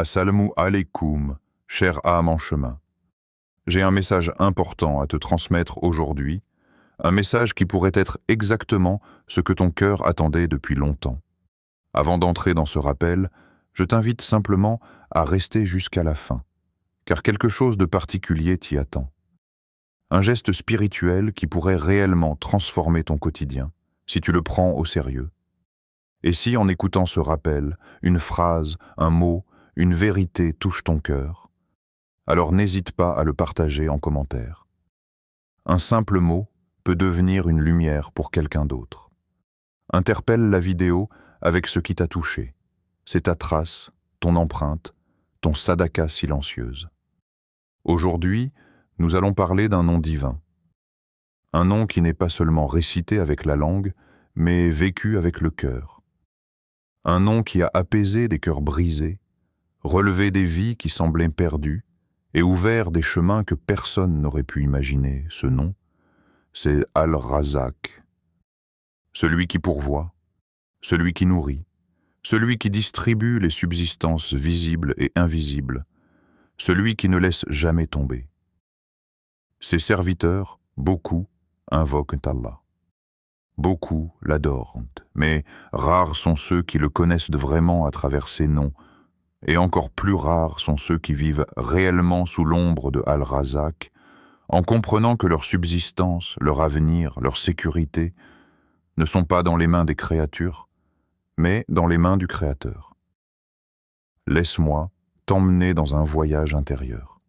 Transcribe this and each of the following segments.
Assalamu alaikum, chère âme en chemin. J'ai un message important à te transmettre aujourd'hui, un message qui pourrait être exactement ce que ton cœur attendait depuis longtemps. Avant d'entrer dans ce rappel, je t'invite simplement à rester jusqu'à la fin, car quelque chose de particulier t'y attend. Un geste spirituel qui pourrait réellement transformer ton quotidien, si tu le prends au sérieux. Et si, en écoutant ce rappel, une phrase, un mot, une vérité touche ton cœur, alors n'hésite pas à le partager en commentaire. Un simple mot peut devenir une lumière pour quelqu'un d'autre. Interpelle la vidéo avec ce qui t'a touché. C'est ta trace, ton empreinte, ton sadaka silencieuse. Aujourd'hui, nous allons parler d'un nom divin. Un nom qui n'est pas seulement récité avec la langue, mais vécu avec le cœur. Un nom qui a apaisé des cœurs brisés, relevé des vies qui semblaient perdues et ouvert des chemins que personne n'aurait pu imaginer. Ce nom, c'est Al-Razak. Celui qui pourvoit, celui qui nourrit, celui qui distribue les subsistances visibles et invisibles, celui qui ne laisse jamais tomber. Ses serviteurs, beaucoup, invoquent Allah. Beaucoup l'adorent, mais rares sont ceux qui le connaissent vraiment à travers ses noms, et encore plus rares sont ceux qui vivent réellement sous l'ombre de Al-Razak, en comprenant que leur subsistance, leur avenir, leur sécurité ne sont pas dans les mains des créatures, mais dans les mains du Créateur. Laisse-moi t'emmener dans un voyage intérieur.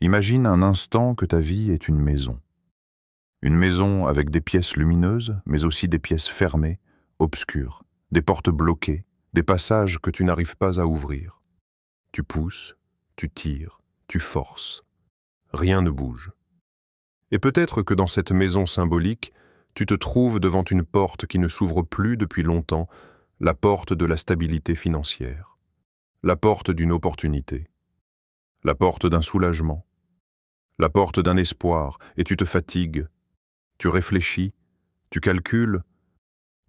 Imagine un instant que ta vie est une maison. Une maison avec des pièces lumineuses, mais aussi des pièces fermées, obscures, des portes bloquées, des passages que tu n'arrives pas à ouvrir. Tu pousses, tu tires, tu forces. Rien ne bouge. Et peut-être que dans cette maison symbolique, tu te trouves devant une porte qui ne s'ouvre plus depuis longtemps, la porte de la stabilité financière, la porte d'une opportunité, la porte d'un soulagement, la porte d'un espoir, et tu te fatigues, tu réfléchis, tu calcules,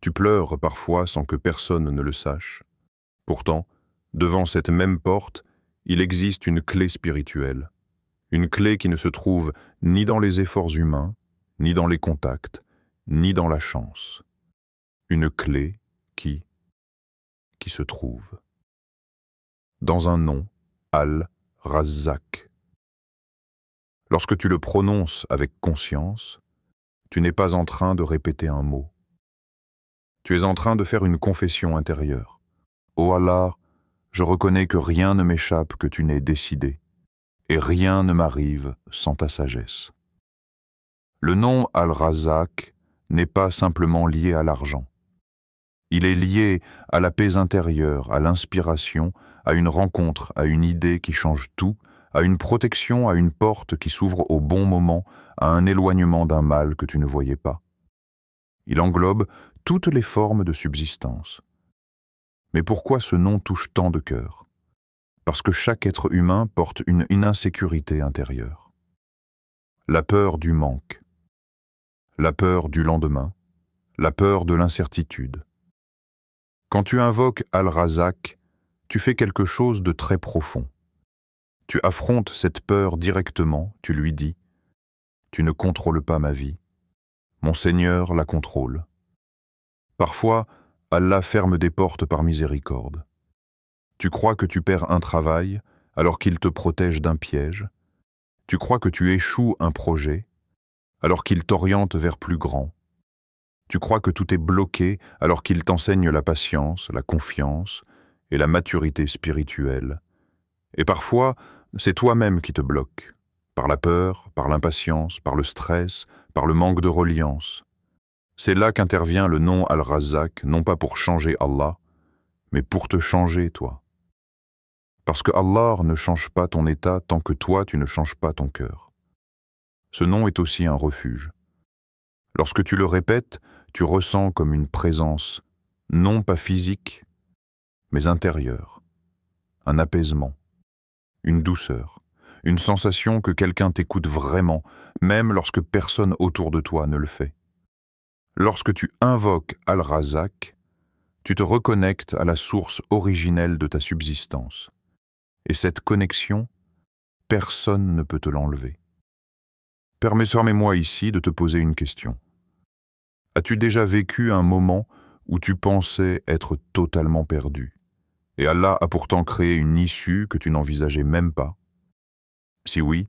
tu pleures parfois sans que personne ne le sache. Pourtant, devant cette même porte, il existe une clé spirituelle. Une clé qui ne se trouve ni dans les efforts humains, ni dans les contacts, ni dans la chance. Une clé qui se trouve dans un nom, Al-Razak. Lorsque tu le prononces avec conscience, tu n'es pas en train de répéter un mot. Tu es en train de faire une confession intérieure. Ô Allah, je reconnais que rien ne m'échappe que tu n'aies décidé, et rien ne m'arrive sans ta sagesse. Le nom Al-Razak n'est pas simplement lié à l'argent. Il est lié à la paix intérieure, à l'inspiration, à une rencontre, à une idée qui change tout, à une protection, à une porte qui s'ouvre au bon moment, à un éloignement d'un mal que tu ne voyais pas. Il englobe toutes les formes de subsistance. Mais pourquoi ce nom touche tant de cœurs? Parce que chaque être humain porte une insécurité intérieure. La peur du manque, la peur du lendemain, la peur de l'incertitude. Quand tu invoques Al-Razak, tu fais quelque chose de très profond. Tu affrontes cette peur directement, tu lui dis « Tu ne contrôles pas ma vie, mon Seigneur la contrôle ». Parfois, Allah ferme des portes par miséricorde. Tu crois que tu perds un travail alors qu'il te protège d'un piège. Tu crois que tu échoues un projet alors qu'il t'oriente vers plus grand. Tu crois que tout est bloqué alors qu'il t'enseigne la patience, la confiance et la maturité spirituelle. Et parfois, c'est toi-même qui te bloques, par la peur, par l'impatience, par le stress, par le manque de reliance. C'est là qu'intervient le nom Al-Razak, non pas pour changer Allah, mais pour te changer toi. Parce que Allah ne change pas ton état tant que toi tu ne changes pas ton cœur. Ce nom est aussi un refuge. Lorsque tu le répètes, tu ressens comme une présence, non pas physique, mais intérieure, un apaisement, une douceur, une sensation que quelqu'un t'écoute vraiment, même lorsque personne autour de toi ne le fait. Lorsque tu invoques Al-Razak, tu te reconnectes à la source originelle de ta subsistance. Et cette connexion, personne ne peut te l'enlever. Permets-moi ici de te poser une question. As-tu déjà vécu un moment où tu pensais être totalement perdu, et Allah a pourtant créé une issue que tu n'envisageais même pas? Si oui,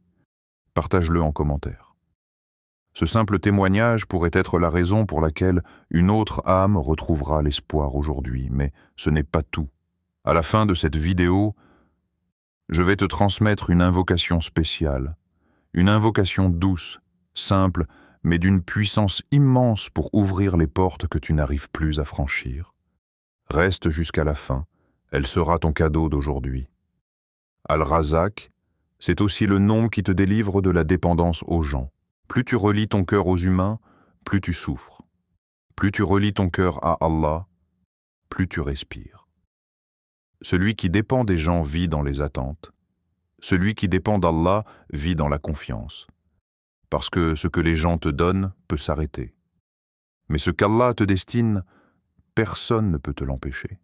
partage-le en commentaire. Ce simple témoignage pourrait être la raison pour laquelle une autre âme retrouvera l'espoir aujourd'hui, mais ce n'est pas tout. À la fin de cette vidéo, je vais te transmettre une invocation spéciale, une invocation douce, simple, mais d'une puissance immense pour ouvrir les portes que tu n'arrives plus à franchir. Reste jusqu'à la fin, elle sera ton cadeau d'aujourd'hui. Al-Razak, c'est aussi le nom qui te délivre de la dépendance aux gens. Plus tu relis ton cœur aux humains, plus tu souffres. Plus tu relis ton cœur à Allah, plus tu respires. Celui qui dépend des gens vit dans les attentes. Celui qui dépend d'Allah vit dans la confiance. Parce que ce que les gens te donnent peut s'arrêter. Mais ce qu'Allah te destine, personne ne peut te l'empêcher.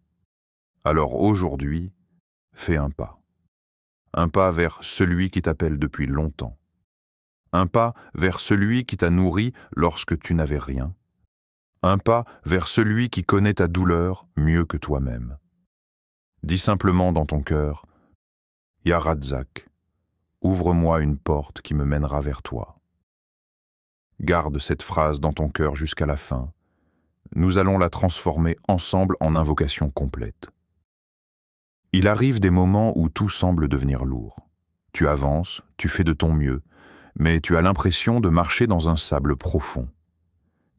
Alors aujourd'hui, fais un pas. Un pas vers celui qui t'appelle depuis longtemps. Un pas vers celui qui t'a nourri lorsque tu n'avais rien. Un pas vers celui qui connaît ta douleur mieux que toi-même. Dis simplement dans ton cœur, « Ya Razak, ouvre-moi une porte qui me mènera vers toi. » Garde cette phrase dans ton cœur jusqu'à la fin. Nous allons la transformer ensemble en invocation complète. Il arrive des moments où tout semble devenir lourd. Tu avances, tu fais de ton mieux, mais tu as l'impression de marcher dans un sable profond.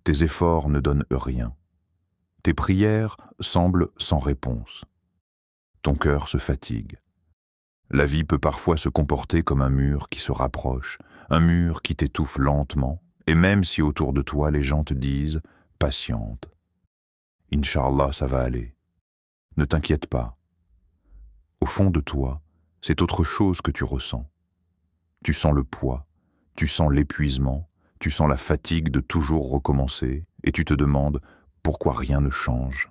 Tes efforts ne donnent rien. Tes prières semblent sans réponse. Ton cœur se fatigue. La vie peut parfois se comporter comme un mur qui se rapproche, un mur qui t'étouffe lentement, et même si autour de toi les gens te disent « patiente ». Inch'Allah, ça va aller. Ne t'inquiète pas. Au fond de toi, c'est autre chose que tu ressens. Tu sens le poids, tu sens l'épuisement, tu sens la fatigue de toujours recommencer, et tu te demandes pourquoi rien ne change.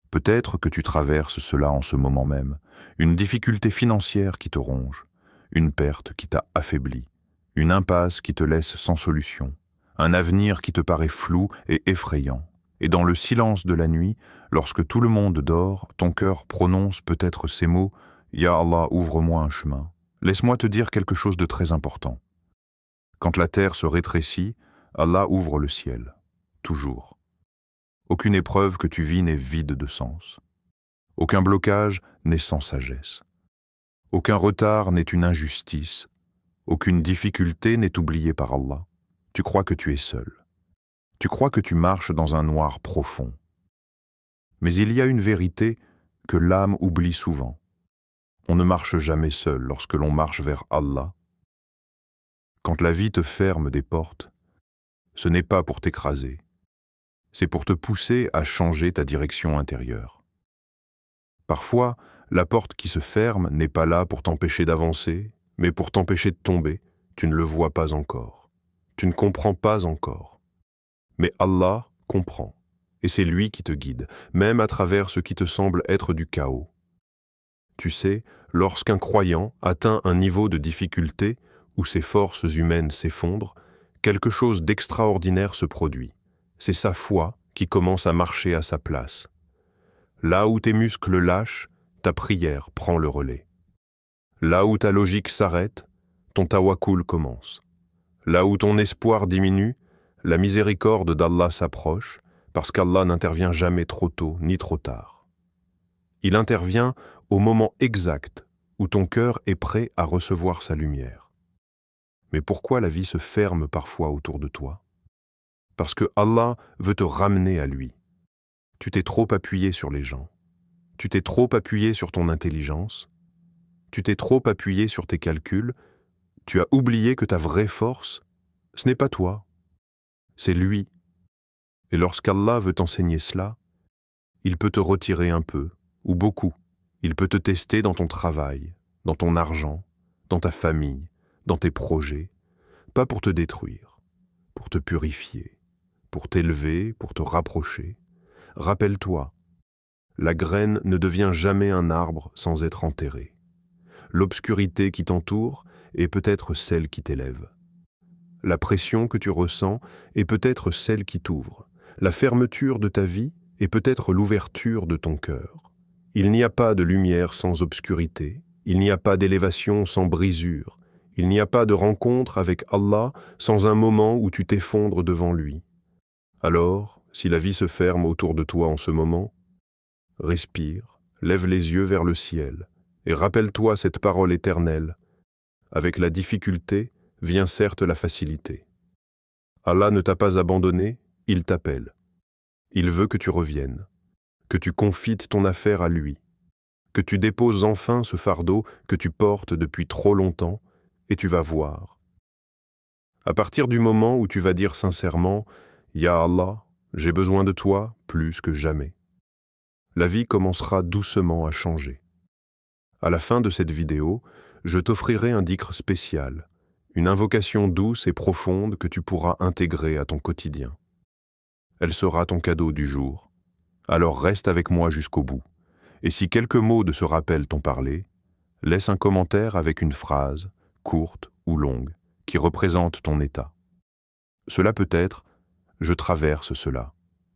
Peut-être que tu traverses cela en ce moment même, une difficulté financière qui te ronge, une perte qui t'a affaibli, une impasse qui te laisse sans solution, un avenir qui te paraît flou et effrayant. Et dans le silence de la nuit, lorsque tout le monde dort, ton cœur prononce peut-être ces mots « Ya Allah, ouvre-moi un chemin ». Laisse-moi te dire quelque chose de très important. Quand la terre se rétrécit, Allah ouvre le ciel, toujours. Aucune épreuve que tu vis n'est vide de sens. Aucun blocage n'est sans sagesse. Aucun retard n'est une injustice. Aucune difficulté n'est oubliée par Allah. Tu crois que tu es seul. Tu crois que tu marches dans un noir profond. Mais il y a une vérité que l'âme oublie souvent. On ne marche jamais seul lorsque l'on marche vers Allah. Quand la vie te ferme des portes, ce n'est pas pour t'écraser, c'est pour te pousser à changer ta direction intérieure. Parfois, la porte qui se ferme n'est pas là pour t'empêcher d'avancer, mais pour t'empêcher de tomber. Tu ne le vois pas encore. Tu ne comprends pas encore. Mais Allah comprend, et c'est lui qui te guide, même à travers ce qui te semble être du chaos. Tu sais, lorsqu'un croyant atteint un niveau de difficulté où ses forces humaines s'effondrent, quelque chose d'extraordinaire se produit. C'est sa foi qui commence à marcher à sa place. Là où tes muscles lâchent, ta prière prend le relais. Là où ta logique s'arrête, ton tawakkul commence. Là où ton espoir diminue, la miséricorde d'Allah s'approche, parce qu'Allah n'intervient jamais trop tôt ni trop tard. Il intervient au moment exact où ton cœur est prêt à recevoir sa lumière. Mais pourquoi la vie se ferme parfois autour de toi? Parce que Allah veut te ramener à lui. Tu t'es trop appuyé sur les gens. Tu t'es trop appuyé sur ton intelligence. Tu t'es trop appuyé sur tes calculs. Tu as oublié que ta vraie force, ce n'est pas toi, c'est lui. Et lorsqu'Allah veut t'enseigner cela, il peut te retirer un peu, ou beaucoup. Il peut te tester dans ton travail, dans ton argent, dans ta famille, dans tes projets, pas pour te détruire, pour te purifier, pour t'élever, pour te rapprocher. Rappelle-toi, la graine ne devient jamais un arbre sans être enterrée. l'obscurité qui t'entoure est peut-être celle qui t'élève. La pression que tu ressens est peut-être celle qui t'ouvre. La fermeture de ta vie est peut-être l'ouverture de ton cœur. Il n'y a pas de lumière sans obscurité, il n'y a pas d'élévation sans brisure, il n'y a pas de rencontre avec Allah sans un moment où tu t'effondres devant lui. Alors, si la vie se ferme autour de toi en ce moment, respire, lève les yeux vers le ciel et rappelle-toi cette parole éternelle. Avec la difficulté vient certes la facilité. Allah ne t'a pas abandonné, il t'appelle. Il veut que tu reviennes, que tu confies ton affaire à lui, que tu déposes enfin ce fardeau que tu portes depuis trop longtemps, et tu vas voir. À partir du moment où tu vas dire sincèrement « Ya Allah, j'ai besoin de toi plus que jamais », la vie commencera doucement à changer. À la fin de cette vidéo, je t'offrirai un dhikr spécial, une invocation douce et profonde que tu pourras intégrer à ton quotidien. Elle sera ton cadeau du jour. Alors reste avec moi jusqu'au bout. Et si quelques mots de ce rappel t'ont parlé, laisse un commentaire avec une phrase, courte ou longue, qui représente ton état. Cela peut être « Je traverse cela »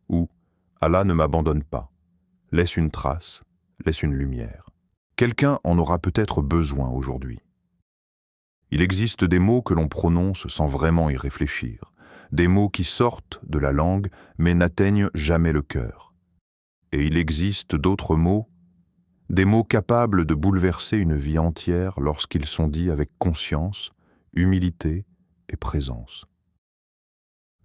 ou « Allah ne m'abandonne pas ». Laisse une trace, laisse une lumière. Quelqu'un en aura peut-être besoin aujourd'hui. Il existe des mots que l'on prononce sans vraiment y réfléchir, des mots qui sortent de la langue mais n'atteignent jamais le cœur. Et il existe d'autres mots, des mots capables de bouleverser une vie entière lorsqu'ils sont dits avec conscience, humilité et présence.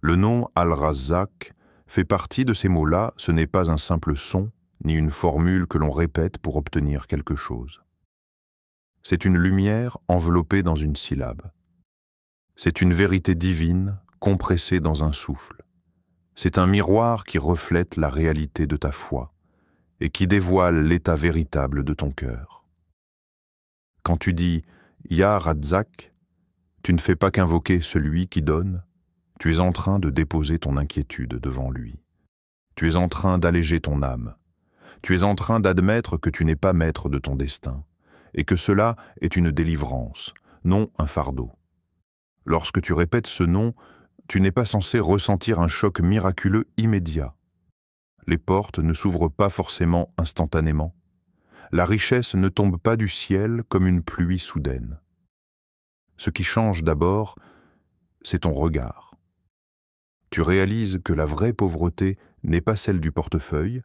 Le nom Al-Razzaq fait partie de ces mots-là, ce n'est pas un simple son, ni une formule que l'on répète pour obtenir quelque chose. C'est une lumière enveloppée dans une syllabe. C'est une vérité divine compressée dans un souffle. C'est un miroir qui reflète la réalité de ta foi et qui dévoile l'état véritable de ton cœur. Quand tu dis « Ya Razzaq », tu ne fais pas qu'invoquer celui qui donne, tu es en train de déposer ton inquiétude devant lui. Tu es en train d'alléger ton âme. Tu es en train d'admettre que tu n'es pas maître de ton destin et que cela est une délivrance, non un fardeau. Lorsque tu répètes ce nom, tu n'es pas censé ressentir un choc miraculeux immédiat. Les portes ne s'ouvrent pas forcément instantanément. La richesse ne tombe pas du ciel comme une pluie soudaine. Ce qui change d'abord, c'est ton regard. Tu réalises que la vraie pauvreté n'est pas celle du portefeuille,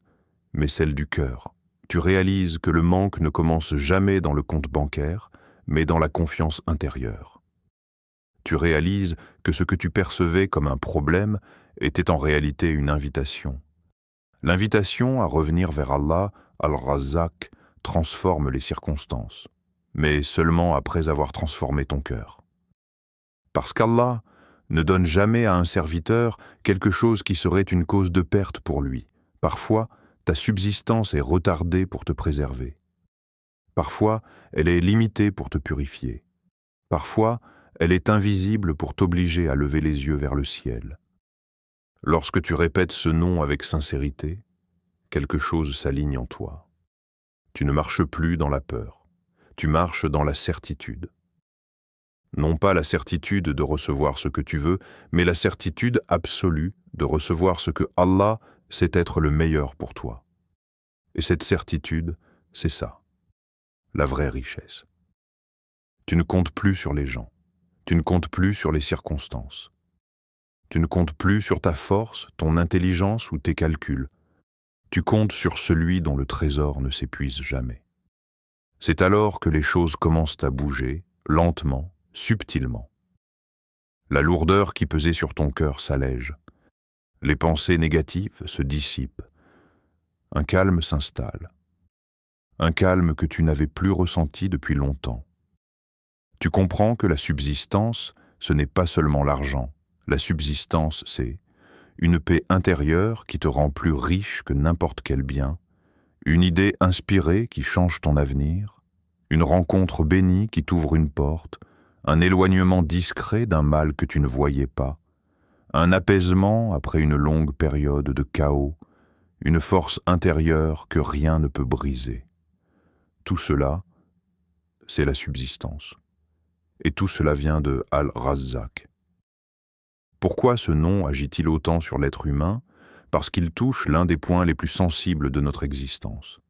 mais celle du cœur. Tu réalises que le manque ne commence jamais dans le compte bancaire, mais dans la confiance intérieure. Tu réalises que ce que tu percevais comme un problème était en réalité une invitation. L'invitation à revenir vers Allah, Al-Razzaq, transforme les circonstances, mais seulement après avoir transformé ton cœur. Parce qu'Allah ne donne jamais à un serviteur quelque chose qui serait une cause de perte pour lui. Parfois, ta subsistance est retardée pour te préserver. Parfois, elle est limitée pour te purifier. Parfois, elle est invisible pour t'obliger à lever les yeux vers le ciel. Lorsque tu répètes ce nom avec sincérité, quelque chose s'aligne en toi. Tu ne marches plus dans la peur, tu marches dans la certitude. Non pas la certitude de recevoir ce que tu veux, mais la certitude absolue de recevoir ce que Allah sait être le meilleur pour toi. Et cette certitude, c'est ça, la vraie richesse. Tu ne comptes plus sur les gens, tu ne comptes plus sur les circonstances. Tu ne comptes plus sur ta force, ton intelligence ou tes calculs. Tu comptes sur celui dont le trésor ne s'épuise jamais. C'est alors que les choses commencent à bouger, lentement, subtilement. La lourdeur qui pesait sur ton cœur s'allège. Les pensées négatives se dissipent. Un calme s'installe. Un calme que tu n'avais plus ressenti depuis longtemps. Tu comprends que la subsistance, ce n'est pas seulement l'argent. La subsistance, c'est une paix intérieure qui te rend plus riche que n'importe quel bien, une idée inspirée qui change ton avenir, une rencontre bénie qui t'ouvre une porte, un éloignement discret d'un mal que tu ne voyais pas, un apaisement après une longue période de chaos, une force intérieure que rien ne peut briser. Tout cela, c'est la subsistance. Et tout cela vient de Al-Razzaq. Pourquoi ce nom agit-il autant sur l'être humain? Parce qu'il touche l'un des points les plus sensibles de notre existence,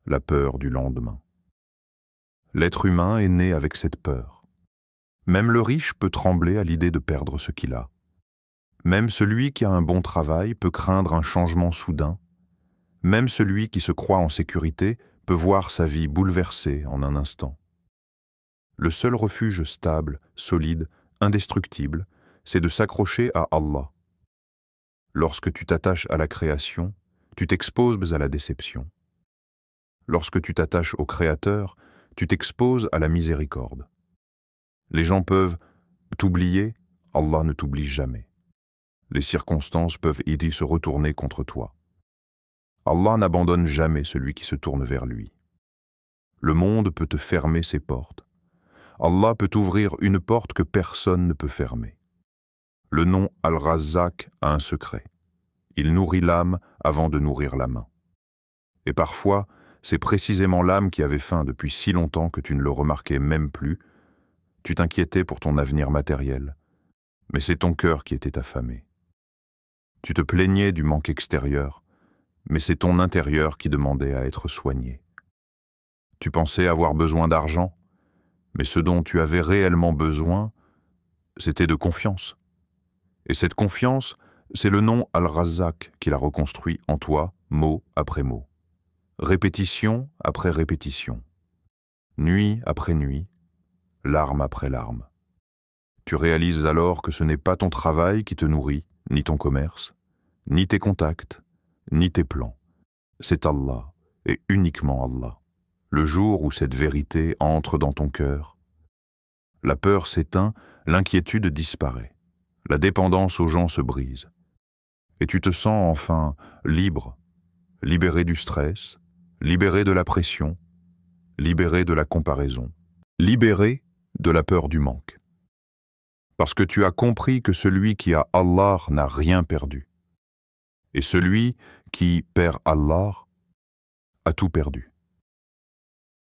la peur du lendemain. L'être humain est né avec cette peur. Même le riche peut trembler à l'idée de perdre ce qu'il a. Même celui qui a un bon travail peut craindre un changement soudain. Même celui qui se croit en sécurité peut voir sa vie bouleversée en un instant. Le seul refuge stable, solide, indestructible, c'est de s'accrocher à Allah. Lorsque tu t'attaches à la création, tu t'exposes à la déception. Lorsque tu t'attaches au Créateur, tu t'exposes à la miséricorde. Les gens peuvent t'oublier, Allah ne t'oublie jamais. Les circonstances peuvent aider se retourner contre toi. Allah n'abandonne jamais celui qui se tourne vers lui. Le monde peut te fermer ses portes. Allah peut ouvrir une porte que personne ne peut fermer. Le nom Al-Razzaq a un secret. Il nourrit l'âme avant de nourrir la main. Et parfois, c'est précisément l'âme qui avait faim depuis si longtemps que tu ne le remarquais même plus. Tu t'inquiétais pour ton avenir matériel, mais c'est ton cœur qui était affamé. Tu te plaignais du manque extérieur, mais c'est ton intérieur qui demandait à être soigné. Tu pensais avoir besoin d'argent, mais ce dont tu avais réellement besoin, c'était de confiance. Et cette confiance, c'est le nom Al-Razzaq qu'il a reconstruit en toi, mot après mot. Répétition après répétition. Nuit après nuit, larme après larme. Tu réalises alors que ce n'est pas ton travail qui te nourrit, ni ton commerce, ni tes contacts, ni tes plans. C'est Allah, et uniquement Allah. Le jour où cette vérité entre dans ton cœur, la peur s'éteint, l'inquiétude disparaît. La dépendance aux gens se brise. Et tu te sens enfin libre, libéré du stress, libéré de la pression, libéré de la comparaison, libéré de la peur du manque. Parce que tu as compris que celui qui a Allah n'a rien perdu. Et celui qui perd Allah a tout perdu.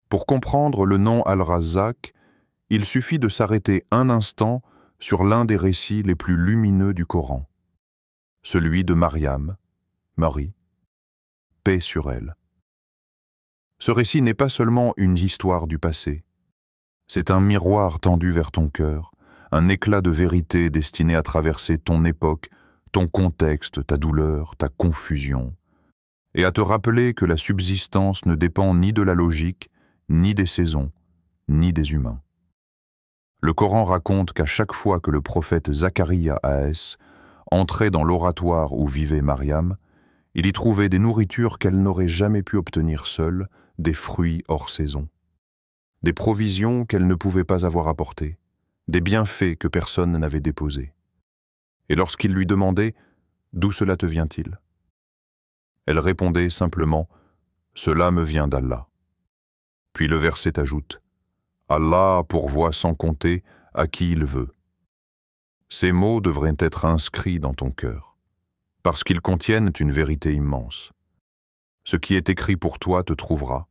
Pour comprendre le nom Al-Razzaq, il suffit de s'arrêter un instant sur l'un des récits les plus lumineux du Coran, celui de Mariam, Marie, paix sur elle. Ce récit n'est pas seulement une histoire du passé, c'est un miroir tendu vers ton cœur, un éclat de vérité destiné à traverser ton époque, ton contexte, ta douleur, ta confusion, et à te rappeler que la subsistance ne dépend ni de la logique, ni des saisons, ni des humains. Le Coran raconte qu'à chaque fois que le prophète Zacharia Haès entrait dans l'oratoire où vivait Mariam, il y trouvait des nourritures qu'elle n'aurait jamais pu obtenir seule, des fruits hors saison, des provisions qu'elle ne pouvait pas avoir apportées, des bienfaits que personne n'avait déposés. Et lorsqu'il lui demandait « D'où cela te vient-il » elle répondait simplement « Cela me vient d'Allah ». Puis le verset ajoute « Allah pourvoit sans compter à qui il veut ». Ces mots devraient être inscrits dans ton cœur, parce qu'ils contiennent une vérité immense. Ce qui est écrit pour toi te trouvera,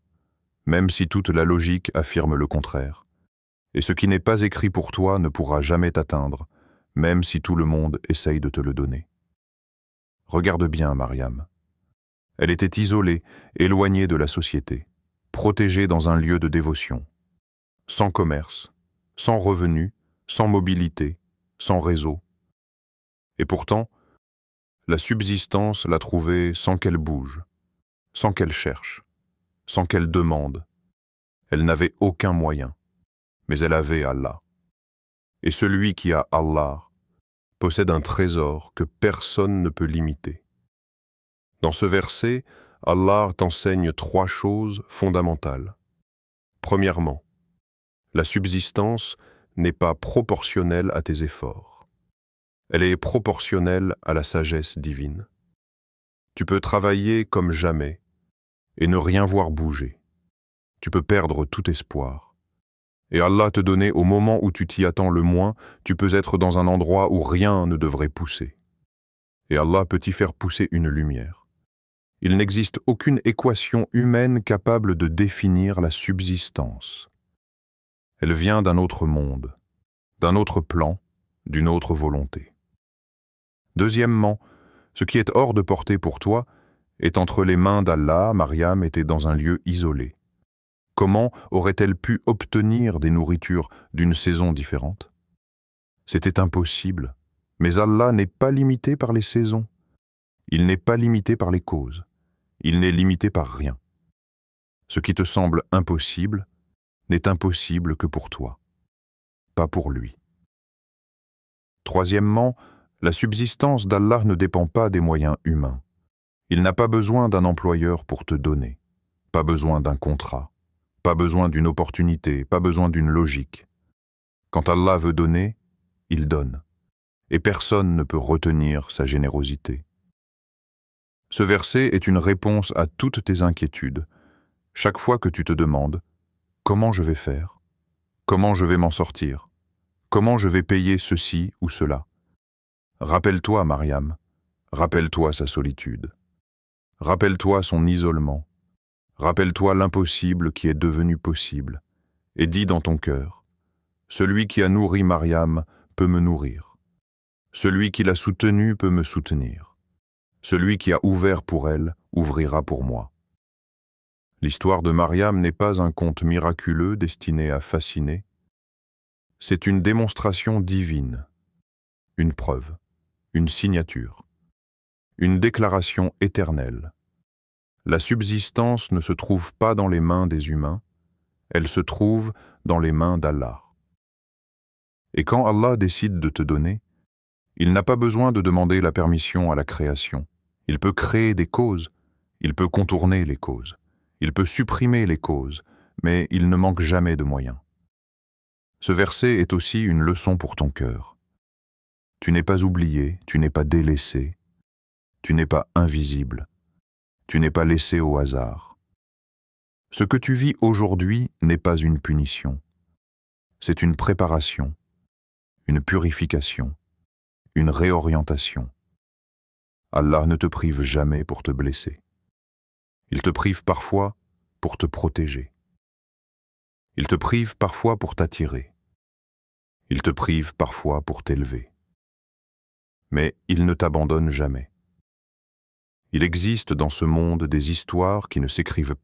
même si toute la logique affirme le contraire. Et ce qui n'est pas écrit pour toi ne pourra jamais t'atteindre, même si tout le monde essaye de te le donner. Regarde bien, Mariam. Elle était isolée, éloignée de la société, protégée dans un lieu de dévotion, sans commerce, sans revenus, sans mobilité, sans réseau. Et pourtant, la subsistance l'a trouvée sans qu'elle bouge, sans qu'elle cherche, sans qu'elle demande. Elle n'avait aucun moyen, mais elle avait Allah. Et celui qui a Allah possède un trésor que personne ne peut limiter. Dans ce verset, Allah t'enseigne 3 choses fondamentales. Premièrement, la subsistance n'est pas proportionnelle à tes efforts. Elle est proportionnelle à la sagesse divine. Tu peux travailler comme jamais et ne rien voir bouger. Tu peux perdre tout espoir. Et Allah te donner au moment où tu t'y attends le moins, tu peux être dans un endroit où rien ne devrait pousser. Et Allah peut y faire pousser une lumière. Il n'existe aucune équation humaine capable de définir la subsistance. Elle vient d'un autre monde, d'un autre plan, d'une autre volonté. Deuxièmement, ce qui est hors de portée pour toi est entre les mains d'Allah. Mariam était dans un lieu isolé. Comment aurait-elle pu obtenir des nourritures d'une saison différente? C'était impossible, mais Allah n'est pas limité par les saisons. Il n'est pas limité par les causes. Il n'est limité par rien. Ce qui te semble impossible n'est impossible que pour toi, pas pour lui. Troisièmement, la subsistance d'Allah ne dépend pas des moyens humains. Il n'a pas besoin d'un employeur pour te donner, pas besoin d'un contrat, pas besoin d'une opportunité, pas besoin d'une logique. Quand Allah veut donner, il donne, et personne ne peut retenir sa générosité. Ce verset est une réponse à toutes tes inquiétudes. Chaque fois que tu te demandes « Comment je vais faire ? Comment je vais m'en sortir ? Comment je vais payer ceci ou cela ?» Rappelle-toi Mariam, rappelle-toi sa solitude. Rappelle-toi son isolement. Rappelle-toi l'impossible qui est devenu possible. Et dis dans ton cœur « Celui qui a nourri Mariam peut me nourrir. Celui qui l'a soutenue peut me soutenir. Celui qui a ouvert pour elle ouvrira pour moi. » L'histoire de Mariam n'est pas un conte miraculeux destiné à fasciner. C'est une démonstration divine, une preuve, une signature, une déclaration éternelle. La subsistance ne se trouve pas dans les mains des humains, elle se trouve dans les mains d'Allah. Et quand Allah décide de te donner, il n'a pas besoin de demander la permission à la création. Il peut créer des causes, il peut contourner les causes. Il peut supprimer les causes, mais il ne manque jamais de moyens. Ce verset est aussi une leçon pour ton cœur. Tu n'es pas oublié, tu n'es pas délaissé, tu n'es pas invisible, tu n'es pas laissé au hasard. Ce que tu vis aujourd'hui n'est pas une punition. C'est une préparation, une purification, une réorientation. Allah ne te prive jamais pour te blesser. Il te prive parfois pour te protéger. Il te prive parfois pour t'attirer. Il te prive parfois pour t'élever. Mais il ne t'abandonne jamais. Il existe dans ce monde des histoires qui ne s'écrivent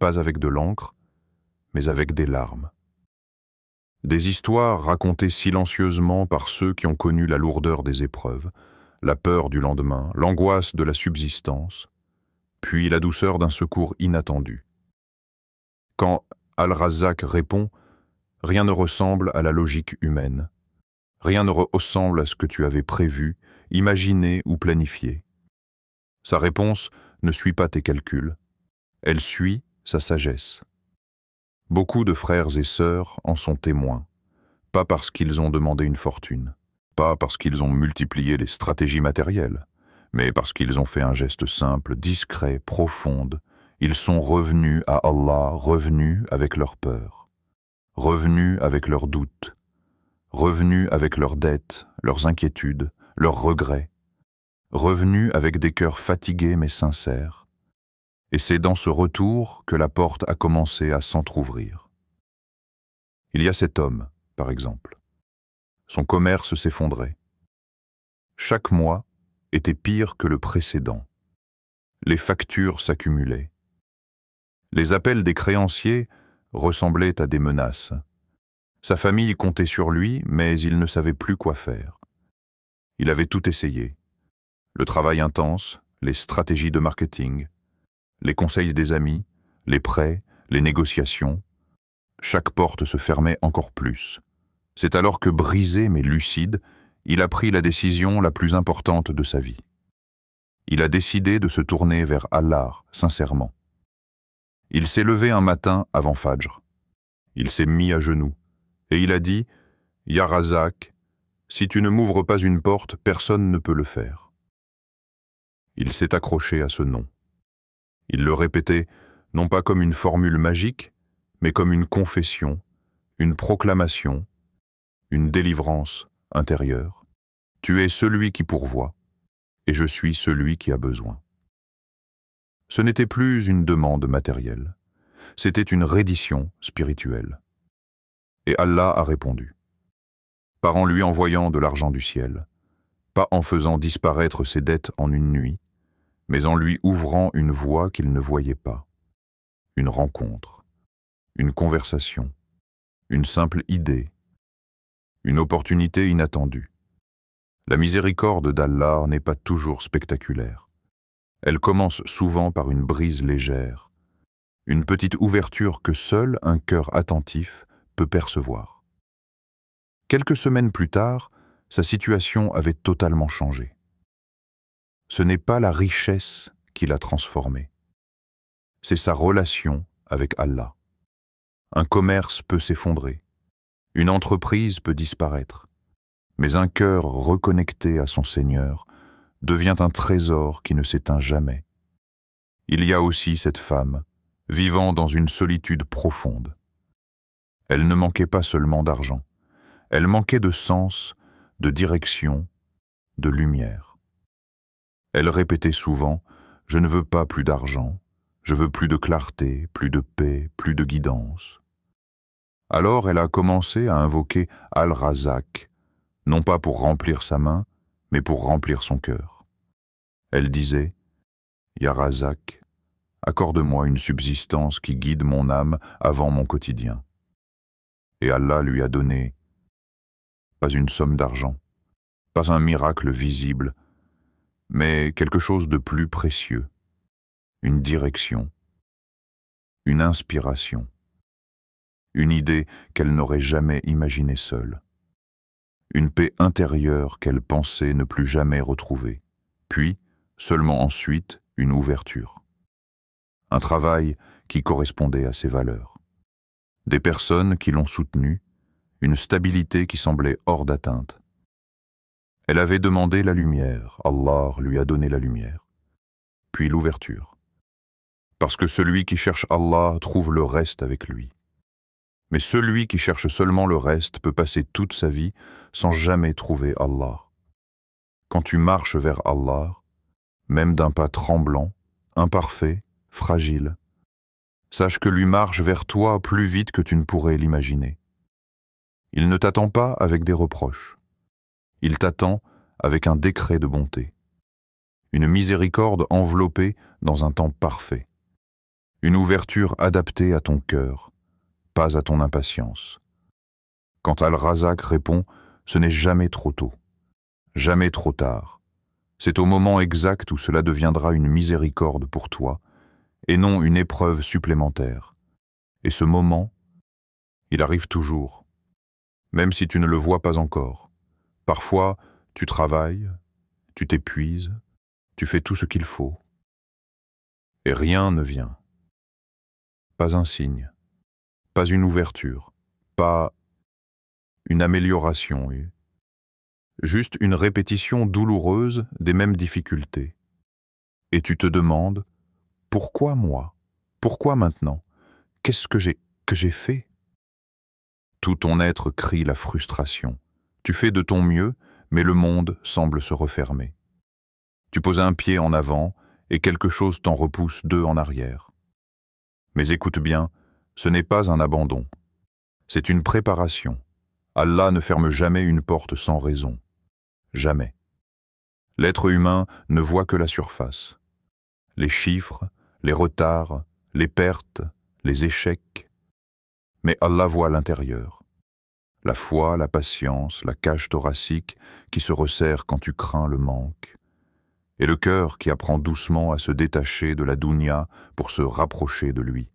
pas avec de l'encre, mais avec des larmes. Des histoires racontées silencieusement par ceux qui ont connu la lourdeur des épreuves, la peur du lendemain, l'angoisse de la subsistance, puis la douceur d'un secours inattendu. Quand Al-Razzaq répond « Rien ne ressemble à la logique humaine. Rien ne ressemble à ce que tu avais prévu, imaginé ou planifié. » Sa réponse ne suit pas tes calculs, elle suit sa sagesse. Beaucoup de frères et sœurs en sont témoins, pas parce qu'ils ont demandé une fortune, pas parce qu'ils ont multiplié les stratégies matérielles, mais parce qu'ils ont fait un geste simple, discret, profond. Ils sont revenus à Allah, revenus avec leurs peurs, revenus avec leurs doutes, revenus avec leurs dettes, leurs inquiétudes, leurs regrets, revenus avec des cœurs fatigués mais sincères. Et c'est dans ce retour que la porte a commencé à s'entr'ouvrir. Il y a cet homme, par exemple. Son commerce s'effondrait. Chaque mois était pire que le précédent. Les factures s'accumulaient. Les appels des créanciers ressemblaient à des menaces. Sa famille comptait sur lui, mais il ne savait plus quoi faire. Il avait tout essayé. Le travail intense, les stratégies de marketing, les conseils des amis, les prêts, les négociations. Chaque porte se fermait encore plus. C'est alors que, brisé mais lucide, il a pris la décision la plus importante de sa vie. Il a décidé de se tourner vers Allah, sincèrement. Il s'est levé un matin avant Fajr. Il s'est mis à genoux et il a dit « Ya Razzaq, si tu ne m'ouvres pas une porte, personne ne peut le faire. » Il s'est accroché à ce nom. Il le répétait non pas comme une formule magique, mais comme une confession, une proclamation, une délivrance intérieure. Tu es celui qui pourvoit, et je suis celui qui a besoin. Ce n'était plus une demande matérielle, c'était une reddition spirituelle. Et Allah a répondu. Pas en lui envoyant de l'argent du ciel, pas en faisant disparaître ses dettes en une nuit, mais en lui ouvrant une voie qu'il ne voyait pas, une rencontre, une conversation, une simple idée, une opportunité inattendue. La miséricorde d'Allah n'est pas toujours spectaculaire. Elle commence souvent par une brise légère, une petite ouverture que seul un cœur attentif peut percevoir. Quelques semaines plus tard, sa situation avait totalement changé. Ce n'est pas la richesse qui l'a transformée, c'est sa relation avec Allah. Un commerce peut s'effondrer, une entreprise peut disparaître, mais un cœur reconnecté à son Seigneur devient un trésor qui ne s'éteint jamais. Il y a aussi cette femme, vivant dans une solitude profonde. Elle ne manquait pas seulement d'argent, elle manquait de sens, de direction, de lumière. Elle répétait souvent « Je ne veux pas plus d'argent, je veux plus de clarté, plus de paix, plus de guidance ». Alors elle a commencé à invoquer Al-Razak, non pas pour remplir sa main, mais pour remplir son cœur. Elle disait « Ya Razak, accorde-moi une subsistance qui guide mon âme avant mon quotidien. » Et Allah lui a donné pas une somme d'argent, pas un miracle visible, mais quelque chose de plus précieux, une direction, une inspiration, une idée qu'elle n'aurait jamais imaginée seule, une paix intérieure qu'elle pensait ne plus jamais retrouver, puis, seulement ensuite, une ouverture. Un travail qui correspondait à ses valeurs. Des personnes qui l'ont soutenue, une stabilité qui semblait hors d'atteinte. Elle avait demandé la lumière, Allah lui a donné la lumière. Puis l'ouverture. Parce que celui qui cherche Allah trouve le reste avec lui. Mais celui qui cherche seulement le reste peut passer toute sa vie sans jamais trouver Allah. Quand tu marches vers Allah, même d'un pas tremblant, imparfait, fragile, sache que lui marche vers toi plus vite que tu ne pourrais l'imaginer. Il ne t'attend pas avec des reproches. Il t'attend avec un décret de bonté. Une miséricorde enveloppée dans un temps parfait. Une ouverture adaptée à ton cœur, pas à ton impatience. Quand Al-Razak répond, ce n'est jamais trop tôt, jamais trop tard. C'est au moment exact où cela deviendra une miséricorde pour toi, et non une épreuve supplémentaire. Et ce moment, il arrive toujours, même si tu ne le vois pas encore. Parfois, tu travailles, tu t'épuises, tu fais tout ce qu'il faut, et rien ne vient. Pas un signe, pas une ouverture, pas une amélioration, juste une répétition douloureuse des mêmes difficultés. Et tu te demandes, pourquoi moi? Pourquoi maintenant? Qu'est-ce que j'ai fait? Tout ton être crie la frustration. Tu fais de ton mieux, mais le monde semble se refermer. Tu poses un pied en avant et quelque chose t'en repousse deux en arrière. Mais écoute bien, ce n'est pas un abandon. C'est une préparation. Allah ne ferme jamais une porte sans raison. Jamais. L'être humain ne voit que la surface. Les chiffres, les retards, les pertes, les échecs. Mais Allah voit l'intérieur. La foi, la patience, la cage thoracique qui se resserre quand tu crains le manque. Et le cœur qui apprend doucement à se détacher de la dunya pour se rapprocher de lui.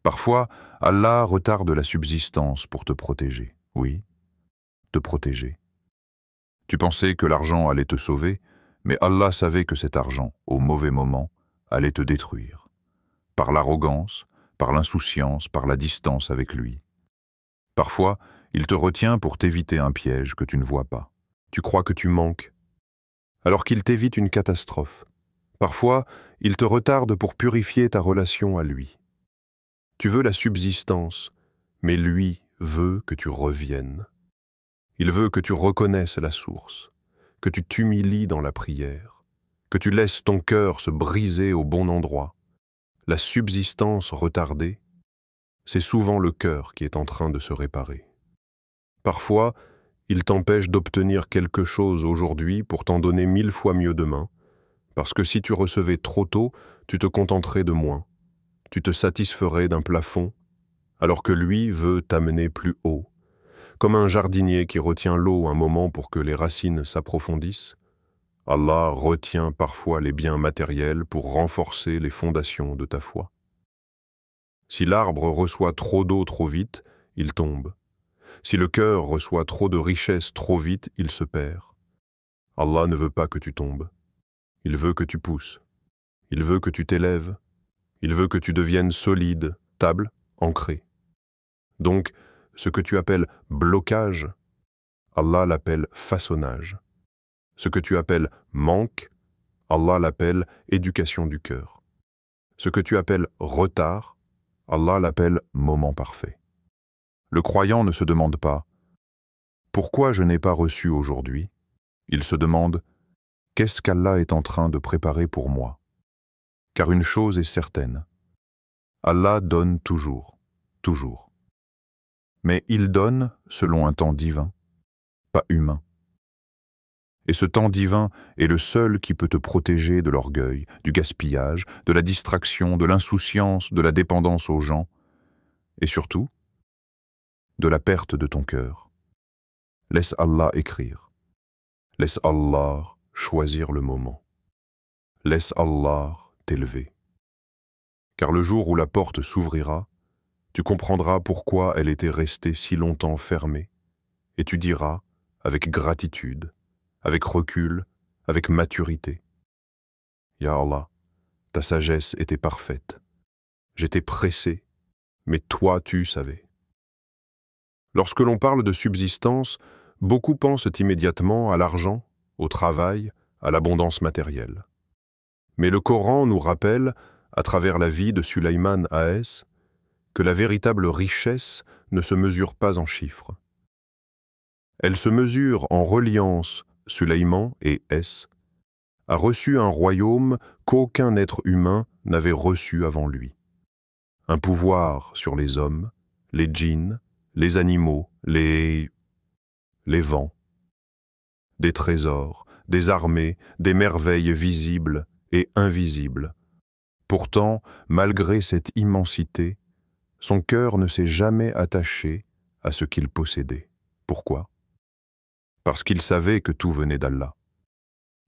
Parfois, Allah retarde la subsistance pour te protéger. Oui, te protéger. Tu pensais que l'argent allait te sauver, mais Allah savait que cet argent, au mauvais moment, allait te détruire. Par l'arrogance, par l'insouciance, par la distance avec lui. Parfois, il te retient pour t'éviter un piège que tu ne vois pas. Tu crois que tu manques, alors qu'il t'évite une catastrophe. Parfois, il te retarde pour purifier ta relation à lui. Tu veux la subsistance, mais lui veut que tu reviennes. Il veut que tu reconnaisses la source, que tu t'humilies dans la prière, que tu laisses ton cœur se briser au bon endroit. La subsistance retardée, c'est souvent le cœur qui est en train de se réparer. Parfois, il t'empêche d'obtenir quelque chose aujourd'hui pour t'en donner 1000 fois mieux demain, parce que si tu recevais trop tôt, tu te contenterais de moins. Tu te satisferais d'un plafond, alors que lui veut t'amener plus haut. Comme un jardinier qui retient l'eau un moment pour que les racines s'approfondissent, Allah retient parfois les biens matériels pour renforcer les fondations de ta foi. Si l'arbre reçoit trop d'eau trop vite, il tombe. Si le cœur reçoit trop de richesses trop vite, il se perd. Allah ne veut pas que tu tombes. Il veut que tu pousses. Il veut que tu t'élèves. Il veut que tu deviennes solide, stable, ancré. Donc, ce que tu appelles blocage, Allah l'appelle façonnage. Ce que tu appelles manque, Allah l'appelle éducation du cœur. Ce que tu appelles retard, Allah l'appelle moment parfait. Le croyant ne se demande pas « Pourquoi je n'ai pas reçu aujourd'hui ?» Il se demande « Qu'est-ce qu'Allah est en train de préparer pour moi ?» Car une chose est certaine, Allah donne toujours, toujours. Mais il donne selon un temps divin, pas humain. Et ce temps divin est le seul qui peut te protéger de l'orgueil, du gaspillage, de la distraction, de l'insouciance, de la dépendance aux gens, et surtout, de la perte de ton cœur. Laisse Allah écrire. Laisse Allah choisir le moment. Laisse Allah t'élever. Car le jour où la porte s'ouvrira, tu comprendras pourquoi elle était restée si longtemps fermée, et tu diras, avec gratitude, avec recul, avec maturité, « Ya Allah, ta sagesse était parfaite. J'étais pressé, mais toi tu savais. » Lorsque l'on parle de subsistance, beaucoup pensent immédiatement à l'argent, au travail, à l'abondance matérielle. Mais le Coran nous rappelle, à travers la vie de Sulayman a.s., que la véritable richesse ne se mesure pas en chiffres. Elle se mesure en reliance. Sulayman et S. a reçu un royaume qu'aucun être humain n'avait reçu avant lui. Un pouvoir sur les hommes, les djinns, les animaux, les vents, des trésors, des armées, des merveilles visibles et invisibles. Pourtant, malgré cette immensité, son cœur ne s'est jamais attaché à ce qu'il possédait. Pourquoi ? Parce qu'il savait que tout venait d'Allah,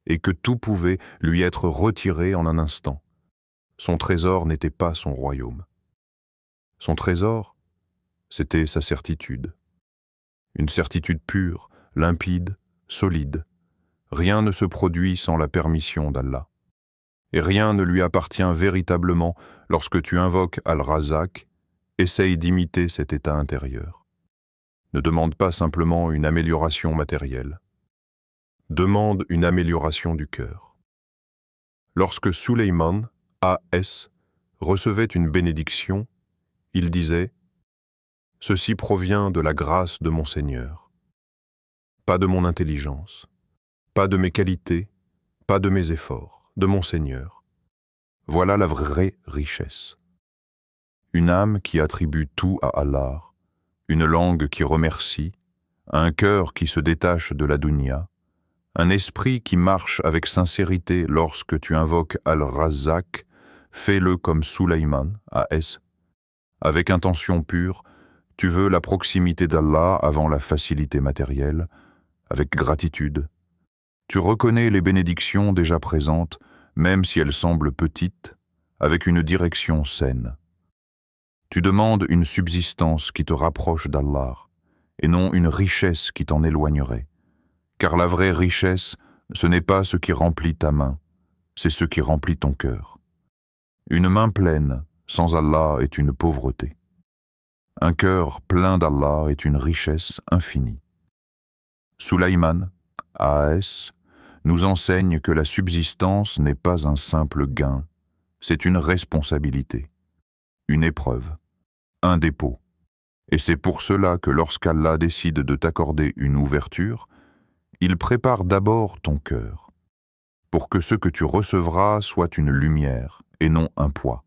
et que tout pouvait lui être retiré en un instant. Son trésor n'était pas son royaume. Son trésor, c'était sa certitude. Une certitude pure, limpide, solide. Rien ne se produit sans la permission d'Allah. Et rien ne lui appartient véritablement lorsque tu invoques Al-Razak, essaye d'imiter cet état intérieur. Ne demande pas simplement une amélioration matérielle. Demande une amélioration du cœur. Lorsque Sulayman, A.S., recevait une bénédiction, il disait « Ceci provient de la grâce de mon Seigneur. Pas de mon intelligence, pas de mes qualités, pas de mes efforts, de mon Seigneur. Voilà la vraie richesse. » Une âme qui attribue tout à Allah, une langue qui remercie, un cœur qui se détache de la dunya, un esprit qui marche avec sincérité lorsque tu invoques Al-Razzaq, fais-le comme Sulayman, A.S. Avec intention pure, tu veux la proximité d'Allah avant la facilité matérielle, avec gratitude. Tu reconnais les bénédictions déjà présentes, même si elles semblent petites, avec une direction saine. Tu demandes une subsistance qui te rapproche d'Allah, et non une richesse qui t'en éloignerait. Car la vraie richesse, ce n'est pas ce qui remplit ta main, c'est ce qui remplit ton cœur. Une main pleine, sans Allah, est une pauvreté. Un cœur plein d'Allah est une richesse infinie. Sulayman, A.S., nous enseigne que la subsistance n'est pas un simple gain, c'est une responsabilité, une épreuve, un dépôt. Et c'est pour cela que lorsqu'Allah décide de t'accorder une ouverture, il prépare d'abord ton cœur, pour que ce que tu recevras soit une lumière et non un poids.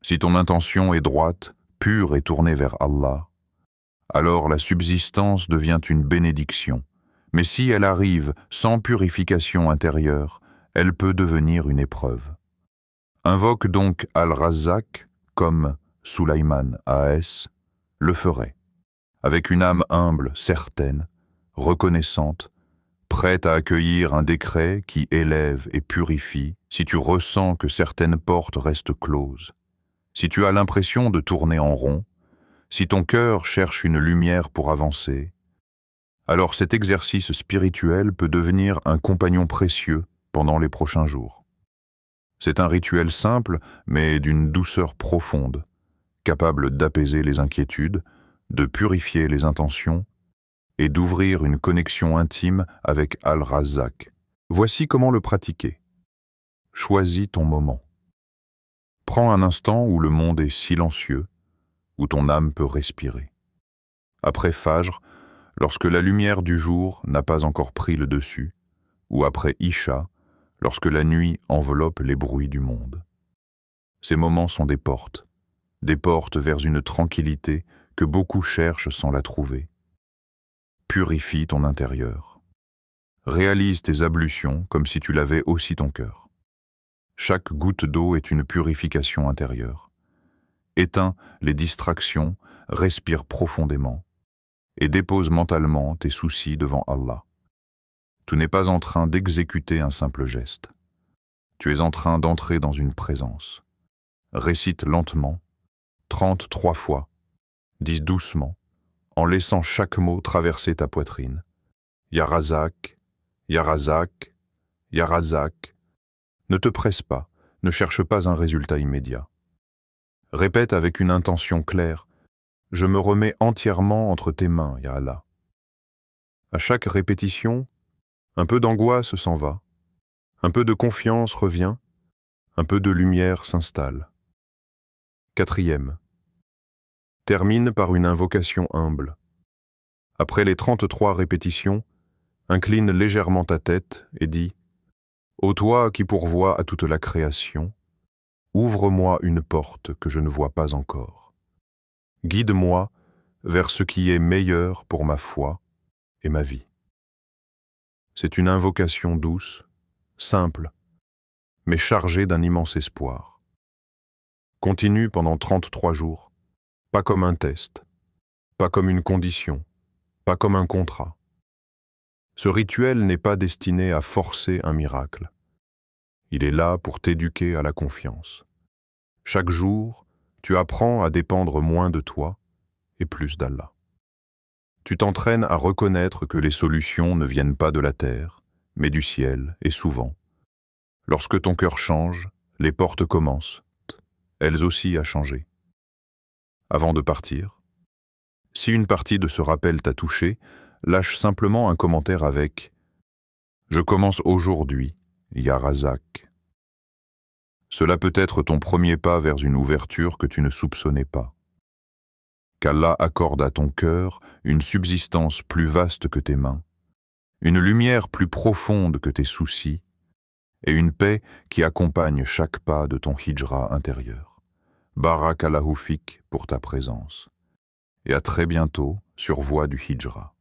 Si ton intention est droite, pure et tournée vers Allah, alors la subsistance devient une bénédiction. Mais si elle arrive sans purification intérieure, elle peut devenir une épreuve. Invoque donc Al-Razzaq comme Sulaiman A.S. le ferait, avec une âme humble, certaine, reconnaissante, prête à accueillir un décret qui élève et purifie si tu ressens que certaines portes restent closes, si tu as l'impression de tourner en rond, si ton cœur cherche une lumière pour avancer, alors cet exercice spirituel peut devenir un compagnon précieux pendant les prochains jours. C'est un rituel simple, mais d'une douceur profonde, capable d'apaiser les inquiétudes, de purifier les intentions et d'ouvrir une connexion intime avec Al-Razzaq. Voici comment le pratiquer. Choisis ton moment. Prends un instant où le monde est silencieux, où ton âme peut respirer. Après Fajr, lorsque la lumière du jour n'a pas encore pris le dessus, ou après Isha, lorsque la nuit enveloppe les bruits du monde. Ces moments sont des portes vers une tranquillité que beaucoup cherchent sans la trouver. Purifie ton intérieur. Réalise tes ablutions comme si tu lavais aussi ton cœur. Chaque goutte d'eau est une purification intérieure. Éteins les distractions, respire profondément et dépose mentalement tes soucis devant Allah. Tu n'es pas en train d'exécuter un simple geste. Tu es en train d'entrer dans une présence. Récite lentement, 33 fois. Dis doucement, en laissant chaque mot traverser ta poitrine. Ya Razzaq, Ya Razzaq, Ya Razzaq. Ne te presse pas, ne cherche pas un résultat immédiat. Répète avec une intention claire. Je me remets entièrement entre tes mains, Ya Allah. À chaque répétition, un peu d'angoisse s'en va, un peu de confiance revient, un peu de lumière s'installe. 4e. Termine par une invocation humble. Après les 33 répétitions, incline légèrement ta tête et dis « Ô toi qui pourvois à toute la création, ouvre-moi une porte que je ne vois pas encore. Guide-moi vers ce qui est meilleur pour ma foi et ma vie. » C'est une invocation douce, simple, mais chargée d'un immense espoir. Continue pendant 33 jours, pas comme un test, pas comme une condition, pas comme un contrat. Ce rituel n'est pas destiné à forcer un miracle. Il est là pour t'éduquer à la confiance. Chaque jour, tu apprends à dépendre moins de toi et plus d'Allah. Tu t'entraînes à reconnaître que les solutions ne viennent pas de la terre, mais du ciel, et souvent. Lorsque ton cœur change, les portes commencent, elles aussi à changer. Avant de partir, si une partie de ce rappel t'a touché, lâche simplement un commentaire avec « Je commence aujourd'hui, Ya Razzaq ». Cela peut être ton premier pas vers une ouverture que tu ne soupçonnais pas. Qu'Allah accorde à ton cœur une subsistance plus vaste que tes mains, une lumière plus profonde que tes soucis, et une paix qui accompagne chaque pas de ton hijra intérieur. Barakallahu fik pour ta présence. Et à très bientôt sur Voie du Hijra.